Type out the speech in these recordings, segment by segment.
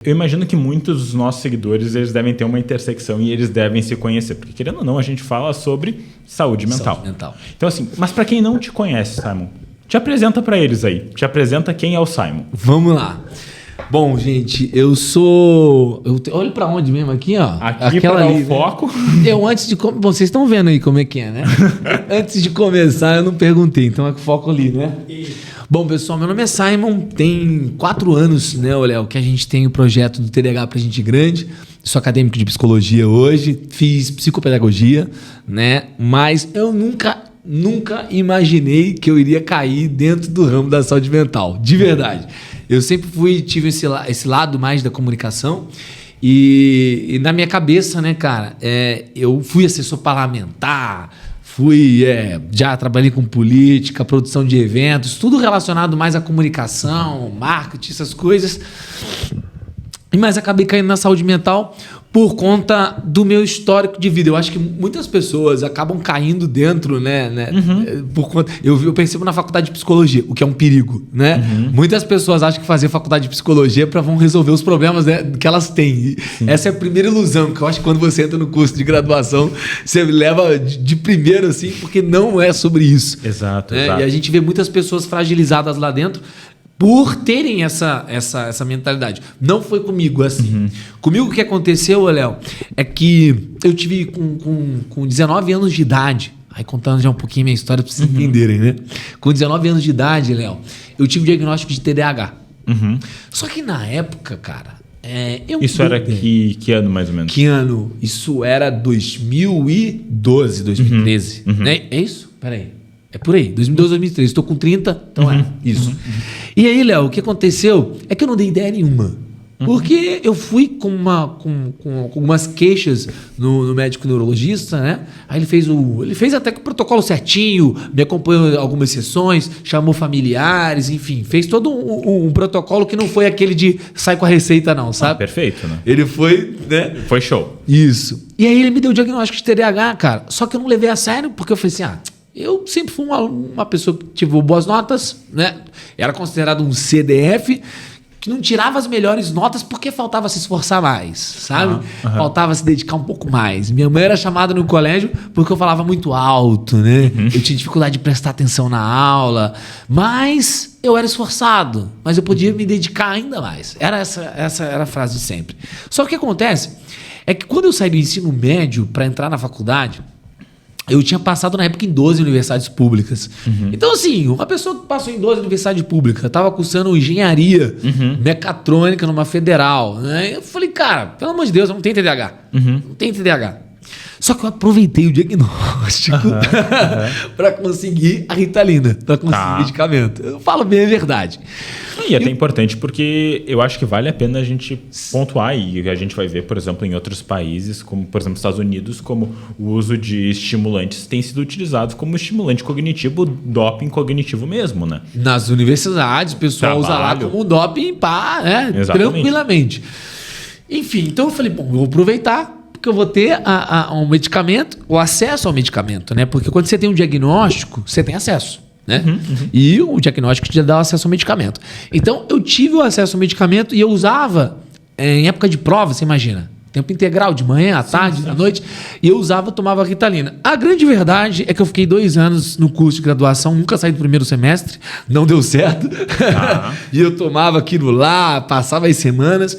Eu imagino que muitos dos nossos seguidores eles devem ter uma intersecção e eles devem se conhecer, porque querendo ou não, a gente fala sobre saúde mental. Então assim, mas para quem não te conhece, Simon, te apresenta para eles aí, te apresenta quem é o Simon. Vamos lá. Bom, gente, eu sou... olho para onde mesmo? Aqui, ó. Aqui para o foco. Né? Antes de... Bom, vocês estão vendo aí como é que é, né? Antes de começar, eu não perguntei, então é o foco ali, né? Bom, pessoal, meu nome é Simon, tem 4 anos, né, Léo, que a gente tem o projeto do TDAH pra gente grande. Sou acadêmico de psicologia hoje, fiz psicopedagogia, né? Mas eu nunca imaginei que eu iria cair dentro do ramo da saúde mental, de verdade. Eu sempre tive esse lado mais da comunicação e na minha cabeça, né, cara, eu fui assessor parlamentar, já trabalhei com política, produção de eventos, tudo relacionado mais à comunicação, marketing, essas coisas. Mas acabei caindo na saúde mental por conta do meu histórico de vida. Eu acho que muitas pessoas acabam caindo dentro, né? Por conta, eu percebo na faculdade de psicologia, o que é um perigo, né? Muitas pessoas acham que fazer faculdade de psicologia vão resolver os problemas, né, que elas têm. Essa é a primeira ilusão, que eu acho que quando você entra no curso de graduação, você leva de primeiro, assim, porque não é sobre isso. Exato. E a gente vê muitas pessoas fragilizadas lá dentro por terem essa mentalidade. Não foi comigo assim. Comigo o que aconteceu, Léo, é que eu tive com 19 anos de idade, aí contando já um pouquinho minha história para vocês entenderem, né? Com 19 anos de idade, Léo, eu tive o diagnóstico de TDAH. Só que na época, cara... Isso era que ano mais ou menos? Que ano? Isso era 2012, 2013. Né? É isso? Peraí. É por aí, 2012, 2013. Estou com 30, então isso. E aí, Léo, o que aconteceu é que eu não dei ideia nenhuma. Porque eu fui com algumas queixas no médico neurologista, né? Aí ele fez até que o protocolo certinho, me acompanhou em algumas sessões, chamou familiares, enfim, fez todo um protocolo que não foi aquele de sai com a receita, não, sabe? Perfeito, né? Ele foi, né? Foi show. Isso. E aí ele me deu o diagnóstico de TDAH, cara. Só que eu não levei a sério, porque eu falei assim, eu sempre fui uma pessoa que tive boas notas, né? Era considerado um CDF, que não tirava as melhores notas porque faltava se esforçar mais, sabe? Faltava se dedicar um pouco mais. Minha mãe era chamada no colégio porque eu falava muito alto, né? Eu tinha dificuldade de prestar atenção na aula, mas eu era esforçado, mas eu podia me dedicar ainda mais. Essa era a frase de sempre. Só que o que acontece é que quando eu saí do ensino médio para entrar na faculdade, eu tinha passado na época em 12 universidades públicas. Então, assim, uma pessoa que passou em 12 universidades públicas, estava cursando engenharia mecatrônica numa federal, né? Eu falei, cara, pelo amor de Deus, eu não tenho TDAH. Não tenho TDAH. Só que eu aproveitei o diagnóstico para conseguir a Ritalina, para conseguir o medicamento. Eu falo bem a verdade. E é até importante porque eu acho que vale a pena a gente pontuar, e a gente vai ver, por exemplo, em outros países, como por exemplo Estados Unidos, como o uso de estimulantes tem sido utilizado como estimulante cognitivo, doping cognitivo mesmo, né? Nas universidades, o pessoal usa lá como doping, tranquilamente. Enfim, então eu falei, bom, eu vou aproveitar, porque eu vou ter um medicamento, o acesso ao medicamento, né? Porque quando você tem um diagnóstico, você tem acesso, né? E o diagnóstico te dá acesso ao medicamento. Então, eu tive o acesso ao medicamento e eu usava em época de prova, você imagina, tempo integral, de manhã, à tarde, à noite, e eu tomava Ritalina. A grande verdade é que eu fiquei 2 anos no curso de graduação, nunca saí do primeiro semestre, não deu certo. E eu tomava aquilo lá, passava as semanas.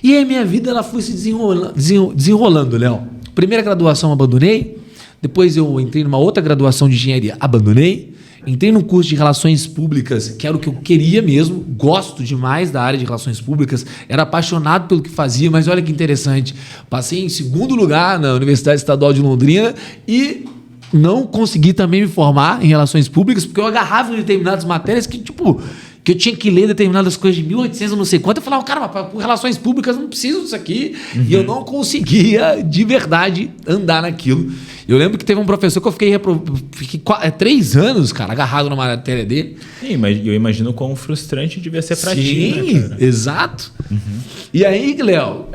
E aí minha vida ela foi se desenrolando, Léo. Primeira graduação abandonei, depois eu entrei numa outra graduação de engenharia, abandonei, entrei num curso de relações públicas, que era o que eu queria mesmo, gosto demais da área de relações públicas, era apaixonado pelo que fazia, mas olha que interessante, passei em 2º lugar na Universidade Estadual de Londrina e não consegui também me formar em relações públicas, porque eu agarrava em determinadas matérias que, que eu tinha que ler determinadas coisas de 1800, eu não sei quanto. Eu falava, cara, mas por relações públicas eu não preciso disso aqui. E eu não conseguia, de verdade, andar naquilo. Eu lembro que teve um professor que eu fiquei 3 anos, cara, agarrado na matéria dele. Sim, mas eu imagino quão frustrante devia ser pra ti, né, cara? Exato. E aí, Léo,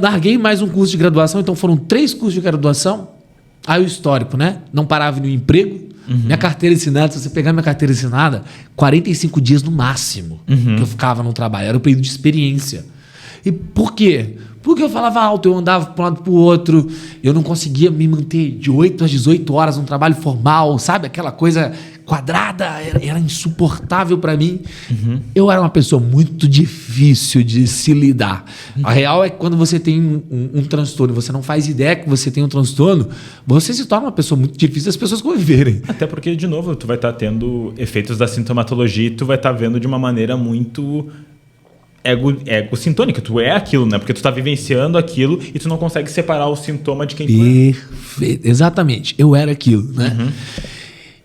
larguei mais um curso de graduação, então foram 3 cursos de graduação. Aí o histórico, né? Não parava no emprego. Minha carteira assinada, se você pegar minha carteira assinada, 45 dias no máximo que eu ficava no trabalho. Era o período de experiência. E por quê? Porque eu falava alto, eu andava para um lado para o outro, eu não conseguia me manter de 8 às 18 horas num trabalho formal, sabe? Aquela coisa quadrada, era insuportável para mim. Eu era uma pessoa muito difícil de se lidar. A real é que quando você tem um transtorno, você não faz ideia que você tem um transtorno, você se torna uma pessoa muito difícil das pessoas conviverem. Até porque, de novo, tu vai estar tendo efeitos da sintomatologia e tu vai estar vendo de uma maneira muito ego-sintônica. Tu é aquilo, né? Porque tu tá vivenciando aquilo e tu não consegue separar o sintoma de quem tu é. Perfeito. Exatamente. Eu era aquilo, né?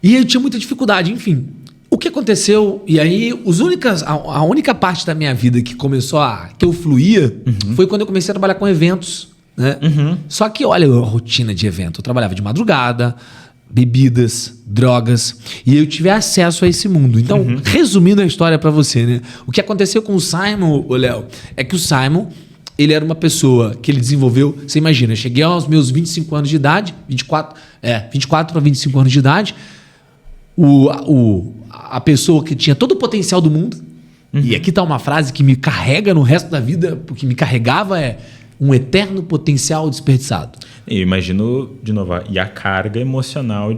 E eu tinha muita dificuldade, enfim. O que aconteceu, e aí a única parte da minha vida que começou que eu fluía foi quando eu comecei a trabalhar com eventos, né? Só que olha a rotina de evento. Eu trabalhava de madrugada, bebidas, drogas, e eu tive acesso a esse mundo. Então, resumindo a história para você, né? O que aconteceu com o Simon, Léo, é que o Simon, ele era uma pessoa que ele desenvolveu, você imagina, eu cheguei aos meus 25 anos de idade, 24 para 25 anos de idade, a pessoa que tinha todo o potencial do mundo, e aqui está uma frase que me carrega no resto da vida, porque me carregava um eterno potencial desperdiçado. Eu imagino, de novo, e a carga emocional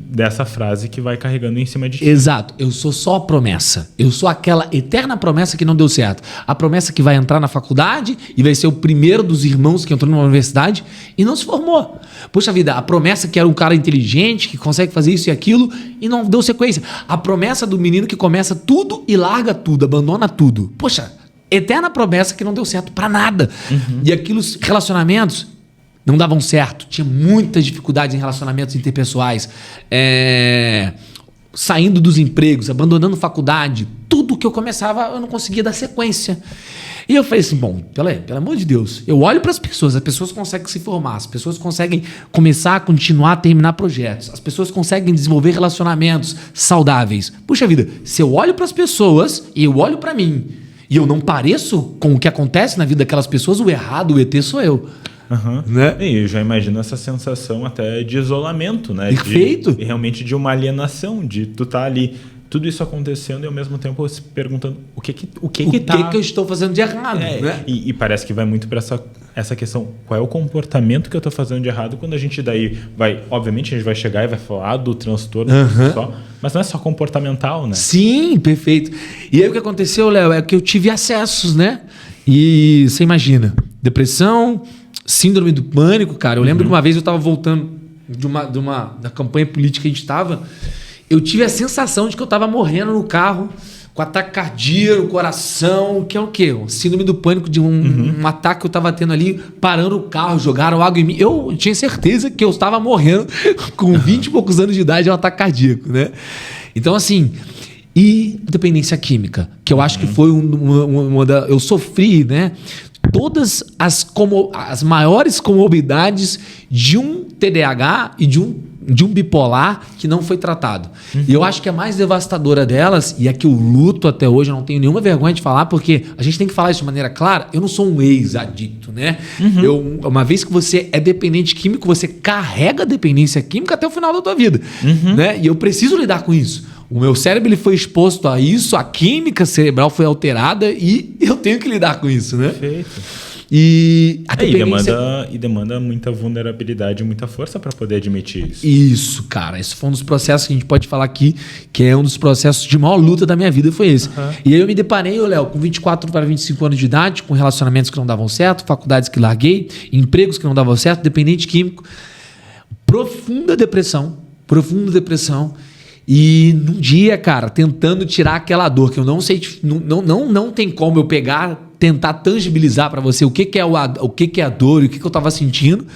dessa frase que vai carregando em cima de ti. Exato. Eu sou só a promessa. Eu sou aquela eterna promessa que não deu certo. A promessa que vai entrar na faculdade e vai ser o primeiro dos irmãos que entrou numa universidade e não se formou. Poxa vida, a promessa que era um cara inteligente, que consegue fazer isso e aquilo e não deu sequência. A promessa do menino que começa tudo e larga tudo, abandona tudo. Poxa, eterna promessa que não deu certo pra nada. E aqueles relacionamentos não davam certo. Tinha muitas dificuldades em relacionamentos interpessoais. Saindo dos empregos, abandonando faculdade. Tudo que eu começava, eu não conseguia dar sequência. E eu falei assim, bom, pelo amor de Deus, eu olho para as pessoas conseguem se formar, as pessoas conseguem começar, continuar, terminar projetos, as pessoas conseguem desenvolver relacionamentos saudáveis. Puxa vida, se eu olho para as pessoas e eu olho para mim, e eu não pareço com o que acontece na vida daquelas pessoas, o errado, o ET sou eu. Né? E eu já imagino essa sensação até de isolamento, né? Perfeito. Realmente de uma alienação, de tu tá ali, tudo isso acontecendo e ao mesmo tempo se perguntando o que eu estou fazendo de errado, né? E parece que vai muito para essa questão, qual é o comportamento que eu estou fazendo de errado, quando a gente daí vai, obviamente a gente vai chegar e vai falar do transtorno só, mas não é só comportamental, né? Sim, perfeito. E aí o que aconteceu, Léo, é que eu tive acessos, né? E você imagina, depressão, síndrome do pânico, cara. Eu lembro que uma vez eu estava voltando da campanha política que a gente estava, eu tive a sensação de que eu estava morrendo no carro, com ataque cardíaco no coração, que é o quê? Síndrome do pânico de um ataque que eu estava tendo ali, parando o carro, jogaram água em mim. Eu tinha certeza que eu estava morrendo com 20 e poucos anos de idade de um ataque cardíaco, né? Então, assim... E dependência química, que eu acho que foi eu sofri, né? Todas as maiores comorbidades de um TDAH e de um bipolar que não foi tratado. E eu acho que a mais devastadora delas, e é que eu luto até hoje, eu não tenho nenhuma vergonha de falar, porque a gente tem que falar isso de maneira clara, eu não sou um ex-adicto, né? Uma vez que você é dependente químico, você carrega a dependência química até o final da tua vida, né? E eu preciso lidar com isso. O meu cérebro ele foi exposto a isso, a química cerebral foi alterada e eu tenho que lidar com isso, né? Perfeito. E demanda muita vulnerabilidade e muita força para poder admitir isso. Isso, cara. Esse foi um dos processos que a gente pode falar aqui, que é um dos processos de maior luta da minha vida, foi esse. E aí eu me deparei, Léo, com 24 para 25 anos de idade, com relacionamentos que não davam certo, faculdades que larguei, empregos que não davam certo, dependente químico, profunda depressão. E num dia, cara, tentando tirar aquela dor, que eu não sei, não tem como eu tentar tangibilizar para você o que é a dor e o que eu estava sentindo.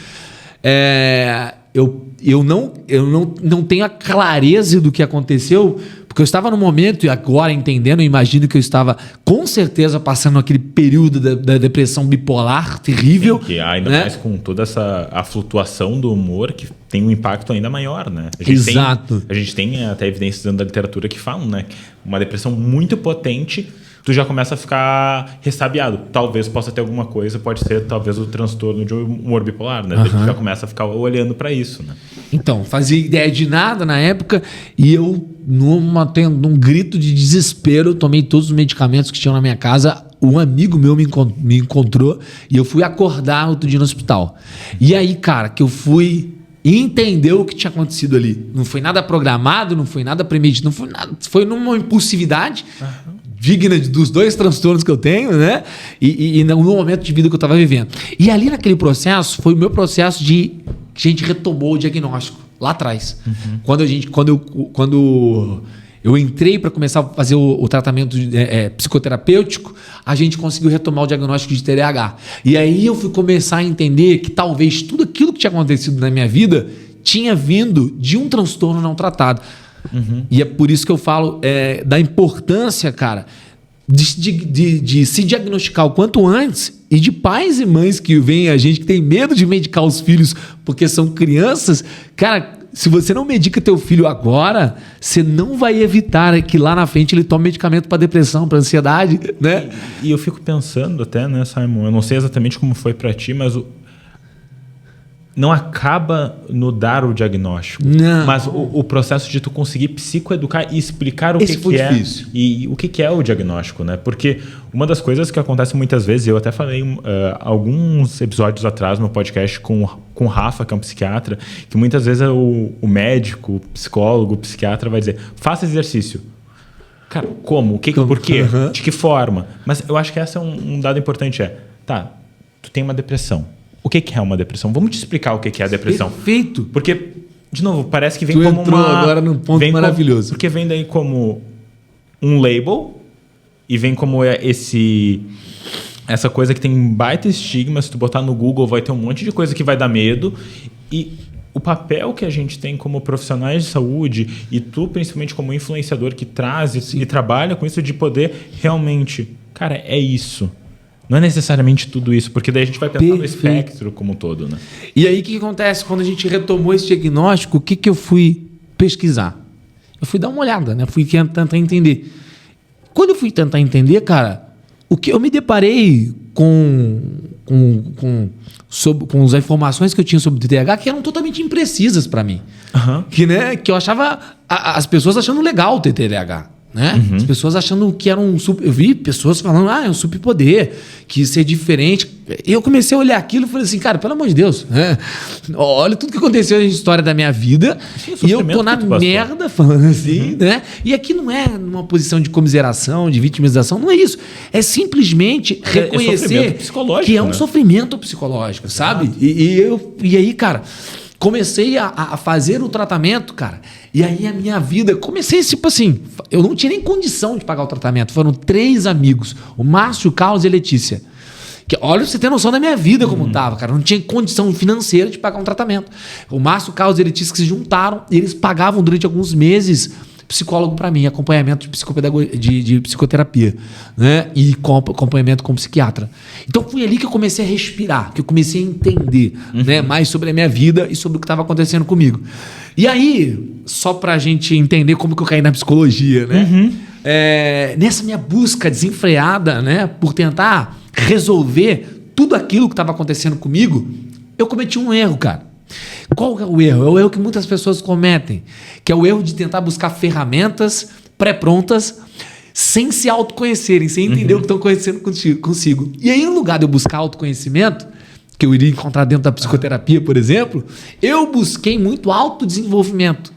Eu não tenho a clareza do que aconteceu, porque eu estava no momento, e agora entendendo, eu imagino que eu estava com certeza passando aquele período da depressão bipolar terrível. Que ainda mais com toda a flutuação do humor, que tem um impacto ainda maior, né? Exato. A gente tem até evidências dentro da literatura que falam, né? Uma depressão muito potente tu já começa a ficar ressabiado. Talvez possa ter alguma coisa, pode ser talvez o transtorno de humor bipolar, né? Tu já começa a ficar olhando para isso, né? Então, fazia ideia de nada na época e eu, num grito de desespero, tomei todos os medicamentos que tinham na minha casa. Um amigo meu me encontrou e eu fui acordar outro dia no hospital. E aí, cara, que eu fui entender o que tinha acontecido ali. Não foi nada programado, não foi nada premeditado, não foi nada. Foi numa impulsividade digna dos 2 transtornos que eu tenho, né? E no momento de vida que eu estava vivendo. E ali naquele processo, foi o meu processo de que a gente retomou o diagnóstico lá atrás. Quando eu entrei para começar a fazer o tratamento psicoterapêutico, a gente conseguiu retomar o diagnóstico de TDAH. E aí eu fui começar a entender que talvez tudo aquilo que tinha acontecido na minha vida tinha vindo de um transtorno não tratado. E é por isso que eu falo da importância, cara, de se diagnosticar o quanto antes, e de pais e mães que veem a gente que tem medo de medicar os filhos porque são crianças. Cara, se você não medica teu filho agora, você não vai evitar que lá na frente ele tome medicamento para depressão, para ansiedade, né? E eu fico pensando até, né, Simon, eu não sei exatamente como foi para ti, mas não acaba no dar o diagnóstico. Não. Mas o processo de tu conseguir psicoeducar e explicar o que é difícil. E o que é o diagnóstico, né? Porque uma das coisas que acontece muitas vezes, eu até falei alguns episódios atrás no podcast com o Rafa, que é um psiquiatra, que muitas vezes o médico, o psicólogo, o psiquiatra vai dizer, faça exercício. Cara, como? Por quê? De que forma? Mas eu acho que esse é um dado importante, tu tem uma depressão. O que é uma depressão? Vamos te explicar o que é a depressão. Perfeito. Porque, de novo, parece que vem tu como entrou agora num ponto maravilhoso. Porque vem daí como um label e vem como essa coisa que tem um baita estigma. Se tu botar no Google, vai ter um monte de coisa que vai dar medo. E o papel que a gente tem como profissionais de saúde, e tu, principalmente como influenciador que traz e trabalha com isso, de poder realmente... Cara, é isso. Não é necessariamente tudo isso, porque daí a gente vai pensar no espectro como um todo, né? E aí o que acontece? Quando a gente retomou esse diagnóstico, o que eu fui pesquisar? Eu fui dar uma olhada, né? Fui tentar entender. Quando eu fui tentar entender, cara, o que eu me deparei com as informações que eu tinha sobre o TDAH, que eram totalmente imprecisas para mim. Que eu achava as pessoas achando legal o TDAH. Né? As pessoas achando que era um super... Eu vi pessoas falando, é um superpoder, que isso é diferente. E eu comecei a olhar aquilo e falei assim, cara, pelo amor de Deus, olha tudo que aconteceu na história da minha vida. E eu tô na merda falando assim, né? E aqui não é numa posição de comiseração, de vitimização, não é isso. É simplesmente reconhecer que é um sofrimento psicológico, sabe? E aí, cara... Comecei a fazer o tratamento, cara. E aí a minha vida... Comecei, tipo assim... Eu não tinha nem condição de pagar o tratamento. Foram 3 amigos. O Márcio, o Carlos e a Letícia. Olha, você tem noção da minha vida como estava, cara. Eu não tinha condição financeira de pagar um tratamento. O Márcio, o Carlos e a Letícia que se juntaram. E eles pagavam durante alguns meses... psicólogo para mim, acompanhamento de psicoterapia, né? E acompanhamento com psiquiatra. Então foi ali que eu comecei a respirar, que eu comecei a entender, né, mais sobre a minha vida e sobre o que estava acontecendo comigo. E aí, só pra gente entender como que eu caí na psicologia, né? Nessa minha busca desenfreada, né, por tentar resolver tudo aquilo que estava acontecendo comigo, eu cometi um erro, cara. Qual é o erro? É o erro que muitas pessoas cometem, que é o erro de tentar buscar ferramentas pré-prontas sem se autoconhecerem, sem entender o que estão conhecendo consigo. E aí, no lugar de eu buscar autoconhecimento, que eu iria encontrar dentro da psicoterapia, por exemplo, eu busquei muito autodesenvolvimento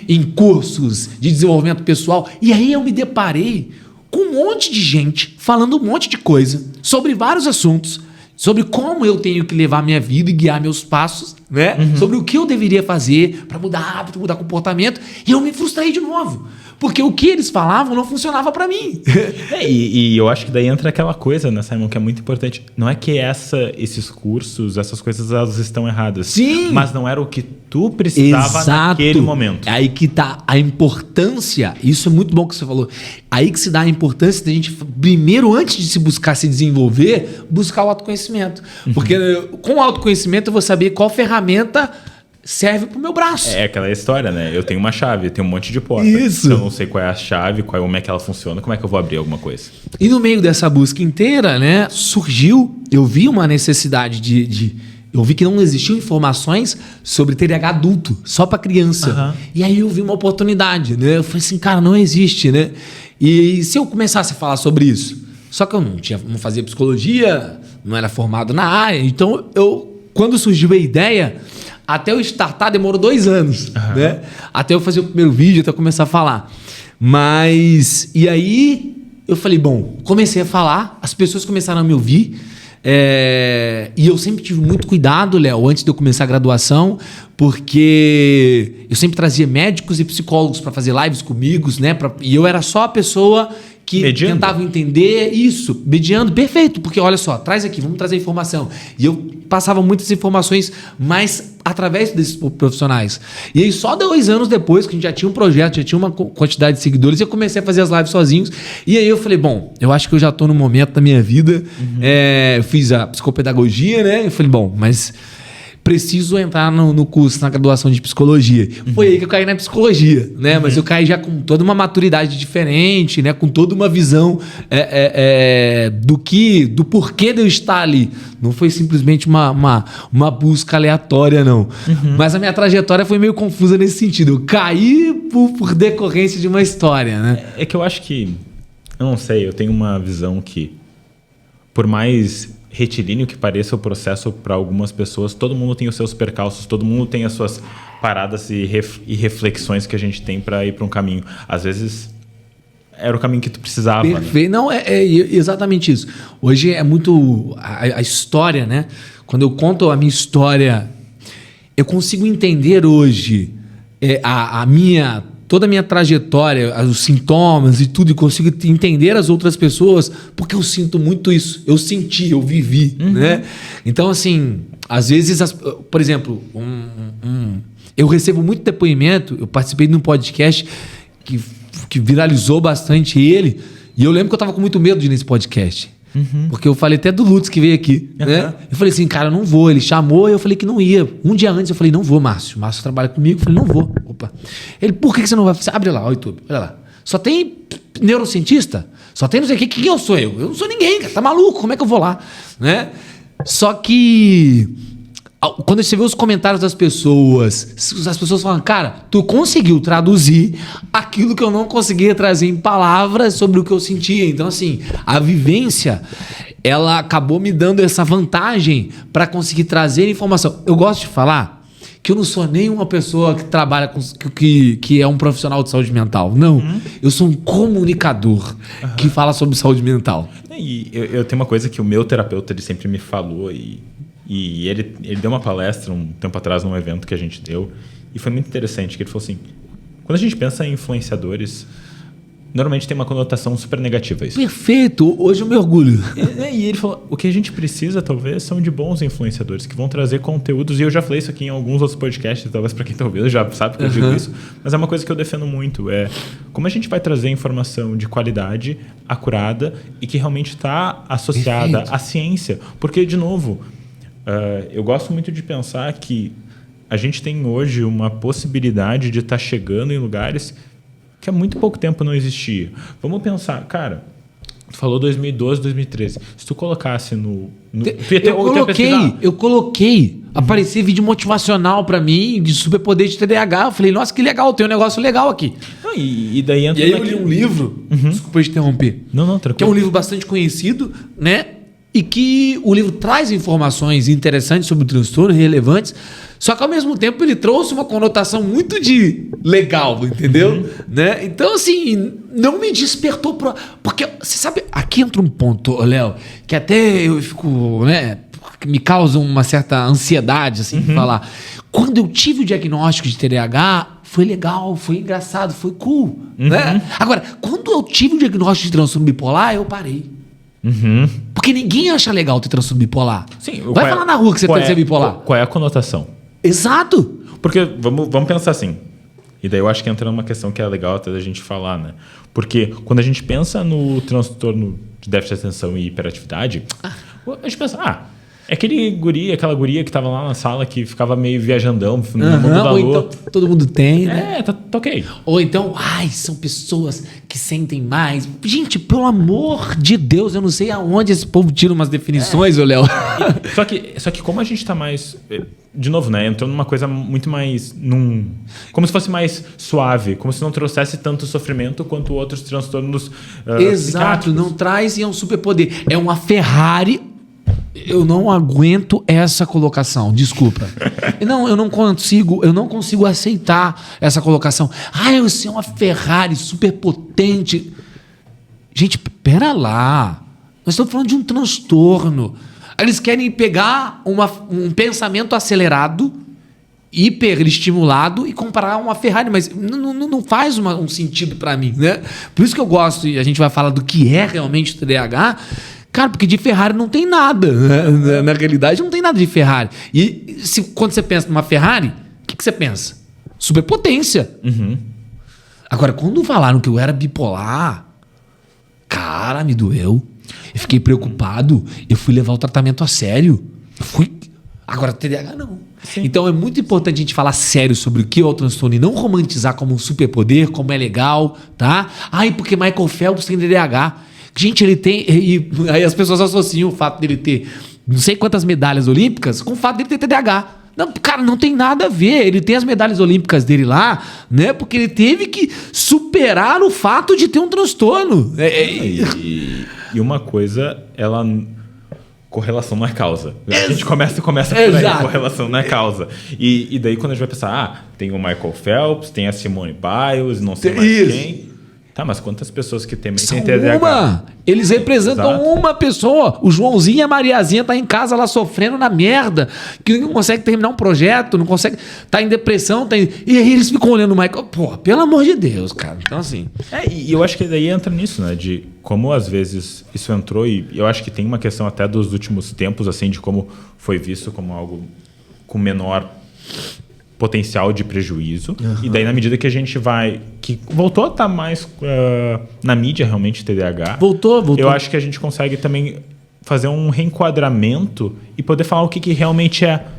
em cursos de desenvolvimento pessoal. E aí eu me deparei com um monte de gente falando um monte de coisa sobre vários assuntos, sobre como eu tenho que levar minha vida e guiar meus passos, né? Sobre o que eu deveria fazer para mudar hábito, mudar comportamento. E eu me frustrei de novo. Porque o que eles falavam não funcionava para mim. E eu acho que daí entra aquela coisa, né, Simon, que é muito importante. Não é que esses cursos, essas coisas, elas estão erradas. Sim. Mas não era o que tu precisava naquele momento. É aí que tá a importância. Isso é muito bom que você falou. Aí que se dá a importância da gente, primeiro, antes de se buscar se desenvolver, buscar o autoconhecimento. Porque com o autoconhecimento eu vou saber qual ferramenta serve pro meu braço. É aquela história, né? Eu tenho uma chave, eu tenho um monte de porta. Isso. Se eu não sei qual é a chave, como é que ela funciona, como é que eu vou abrir alguma coisa? E no meio dessa busca inteira, né, eu vi uma necessidade eu vi que não existiam informações sobre TDAH adulto, só para criança. E aí eu vi uma oportunidade, né? Eu falei assim, cara, não existe, né? E se eu começasse a falar sobre isso? Só que eu não fazia psicologia, não era formado na área, então quando surgiu a ideia, até eu startar demorou 2 anos, né? Até eu fazer o primeiro vídeo, até eu começar a falar. E aí eu falei, bom, comecei a falar, as pessoas começaram a me ouvir, e eu sempre tive muito cuidado, Léo, antes de eu começar a graduação, porque eu sempre trazia médicos e psicólogos para fazer lives comigo, né? E eu era só a pessoa que mediando. Tentava entender isso, mediando, perfeito, porque olha só, traz aqui, vamos trazer informação. E eu passava muitas informações, mas através desses profissionais. E aí só 2 anos depois, que a gente já tinha um projeto, já tinha uma quantidade de seguidores, eu comecei a fazer as lives sozinhos. E aí eu falei, bom, eu acho que eu já estou no momento da minha vida, eu fiz a psicopedagogia, né? Eu falei, bom, mas preciso entrar no curso, na graduação de psicologia. Foi aí que eu caí na psicologia, né? Mas eu caí já com toda uma maturidade diferente, né? Com toda uma visão do porquê de eu estar ali. Não foi simplesmente uma busca aleatória, não. Mas a minha trajetória foi meio confusa nesse sentido. Eu caí por decorrência de uma história, né? É que eu acho que... Eu não sei, eu tenho uma visão que, por mais retilíneo que pareça o processo para algumas pessoas, todo mundo tem os seus percalços, todo mundo tem as suas paradas e reflexões que a gente tem para ir para um caminho. Às vezes era o caminho que tu precisava. Perfeito. Né? Não, é exatamente isso. Hoje é muito a história, né? Quando eu conto a minha história, eu consigo entender hoje toda a minha trajetória, os sintomas e tudo, e consigo entender as outras pessoas, porque eu sinto muito isso. Eu senti, eu vivi, né? Então, assim, às vezes, por exemplo, eu recebo muito depoimento, eu participei de um podcast que viralizou bastante ele, e eu lembro que eu estava com muito medo de ir nesse podcast. Porque eu falei até do Lutz que veio aqui, né? Eu falei assim, cara, eu não vou. Ele chamou e eu falei que não ia. Um dia antes eu falei, não vou, Márcio. O Márcio trabalha comigo. Eu falei, não vou. Opa. Ele, por que você não vai? Abre lá, o YouTube, olha lá. Só tem neurocientista? Só tem não sei o que. Quem eu sou eu? Eu não sou ninguém, cara. Tá maluco? Como é que eu vou lá? Né? Só que quando você vê os comentários das pessoas, as pessoas falam, cara, tu conseguiu traduzir aquilo que eu não conseguia trazer em palavras sobre o que eu sentia. Então, assim, a vivência, ela acabou me dando essa vantagem para conseguir trazer informação. Eu gosto de falar que eu não sou nem uma pessoa que trabalha que é um profissional de saúde mental. Não, eu sou um comunicador que fala sobre saúde mental. E eu tenho uma coisa que o meu terapeuta ele sempre me falou e ele deu uma palestra um tempo atrás num evento que a gente deu e foi muito interessante, que ele falou assim, quando a gente pensa em influenciadores, normalmente tem uma conotação super negativa isso. Perfeito, hoje eu me orgulho. E ele falou, o que a gente precisa talvez são de bons influenciadores que vão trazer conteúdos, e eu já falei isso aqui em alguns outros podcasts, talvez para quem está ouvindo já sabe que eu digo isso, mas é uma coisa que eu defendo muito, como a gente vai trazer informação de qualidade, acurada e que realmente está associada à ciência, porque de novo, eu gosto muito de pensar que a gente tem hoje uma possibilidade de estar chegando em lugares que há muito pouco tempo não existia. Vamos pensar, cara, tu falou 2012, 2013. Se tu colocasse eu coloquei aparecer vídeo motivacional pra mim de superpoder de TDAH. Eu falei, nossa, que legal, tem um negócio legal aqui. E daí entra. E aí eu li um livro, desculpa te interromper. Não, tranquilo. Que é um livro bastante conhecido, né? E que o livro traz informações interessantes sobre o transtorno, relevantes, só que ao mesmo tempo ele trouxe uma conotação muito de legal, entendeu? Né? Então, assim, não me despertou porque, você sabe, aqui entra um ponto, Léo, que até eu fico, né, me causa uma certa ansiedade, assim, de falar. Quando eu tive o diagnóstico de TDAH, foi legal, foi engraçado, foi cool, né? Agora, quando eu tive o diagnóstico de transtorno bipolar, eu parei. Porque ninguém acha legal ter transtorno bipolar. Sim, vai falar na rua que você tem que ser bipolar. Qual é a conotação? Exato. Porque, vamos pensar assim, e daí eu acho que entra numa questão que é legal até da gente falar, né? Porque quando a gente pensa no transtorno de déficit de atenção e hiperatividade, a gente pensa, É aquela guria que tava lá na sala que ficava meio viajandão no mundo da lua. Então, todo mundo tem, né? Tá ok. Ou então, são pessoas que sentem mais. Gente, pelo amor de Deus, eu não sei aonde esse povo tira umas definições, ô Léo. Só que como a gente tá mais... De novo, né? Entrando numa coisa muito mais... Como se fosse mais suave. Como se não trouxesse tanto sofrimento quanto outros transtornos Exato, não traz e é um superpoder. É uma Ferrari... Eu não aguento essa colocação, desculpa. Eu não consigo aceitar essa colocação. Você é uma Ferrari super potente. Gente, pera lá. Nós estamos falando de um transtorno. Eles querem pegar um pensamento acelerado, hiperestimulado e comparar uma Ferrari, mas não faz um sentido para mim, né? Por isso que eu gosto, e a gente vai falar do que é realmente o TDAH. Cara, porque de Ferrari não tem nada. Né? Na realidade, não tem nada de Ferrari. E quando você pensa numa Ferrari, o que você pensa? Superpotência. Uhum. Agora, quando falaram que eu era bipolar, cara, me doeu. Eu fiquei preocupado. Eu fui levar o tratamento a sério. Agora, TDAH não. Sim. Então, é muito importante a gente falar sério sobre o que é o transtorno e não romantizar como um superpoder, como é legal, tá? Porque Michael Phelps tem TDAH. Gente, ele tem... E aí as pessoas associam o fato dele ter não sei quantas medalhas olímpicas com o fato dele ter TDAH. Não, cara, não tem nada a ver. Ele tem as medalhas olímpicas dele lá, né? Porque ele teve que superar o fato de ter um transtorno. E uma coisa, correlação não é causa. A gente começa por aí, correlação não é causa. E daí quando a gente vai pensar, tem o Michael Phelps, tem a Simone Biles, não sei mais quem... Tá, mas quantas pessoas que têm TDAH? Eles representam uma pessoa. O Joãozinho e a Mariazinha tá em casa lá sofrendo na merda, que não consegue terminar um projeto, não consegue, tá em depressão, e aí eles ficam olhando o Michael. Pô, pelo amor de Deus, cara. Então assim... E eu acho que daí entra nisso, né? De como às vezes isso entrou, e eu acho que tem uma questão até dos últimos tempos, assim, de como foi visto como algo com menor potencial de prejuízo. E daí, na medida que a gente que voltou a estar mais na mídia, realmente, TDAH. Voltou. Eu acho que a gente consegue também fazer um reenquadramento e poder falar o que realmente é